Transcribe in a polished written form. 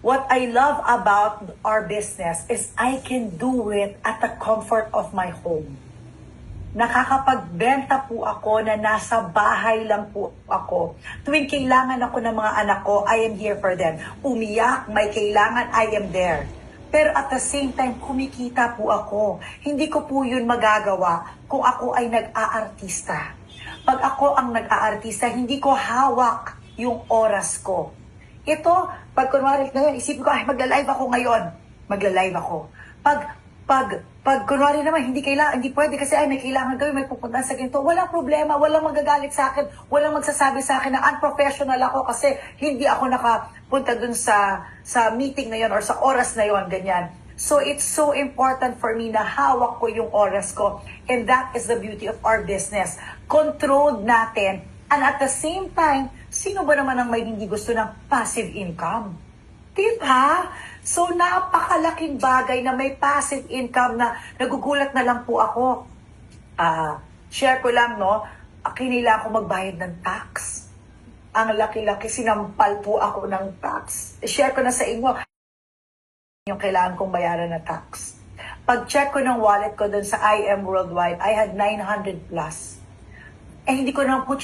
What I love about our business is I can do it at the comfort of my home. Nakakapagbenta po ako na nasa bahay lang po ako. Tuwing kailangan ako ng mga anak ko, I am here for them. Umiyak, may kailangan, I am there. Pero at the same time, kumikita po ako. Hindi ko po yun magagawa kung ako ay nag-aartista. Pag ako ang nag-aartista, hindi ko hawak yung oras ko. Ito, pag kunwari ngayon, isipin ko, ay magla-live ako ngayon. Magla-live ako. Pag kunwari naman, hindi pwede kasi ay may kailangan gawin, may pupuntahan sa ganito. Walang problema, walang magagalit sa akin, walang magsasabi sa akin na unprofessional ako kasi hindi ako nakapunta dun sa meeting na yon or sa oras na yon, ganyan. So it's so important for me na hawak ko yung oras ko. And that is the beauty of our business. Controlled natin. And at the same time, sino ba naman ang may hindi gusto ng passive income? Diba? So, napakalaking bagay na may passive income na nagugulat na lang po ako. Share ko lang, no? Kinailangan ko magbayad ng tax. Ang laki-laki, sinampal po ako ng tax. Share ko na sa inyo yung kailangan kong bayaran na tax. Pag-check ko ng wallet ko dun sa IM Worldwide, I had 900 plus. Eh, hindi ko na po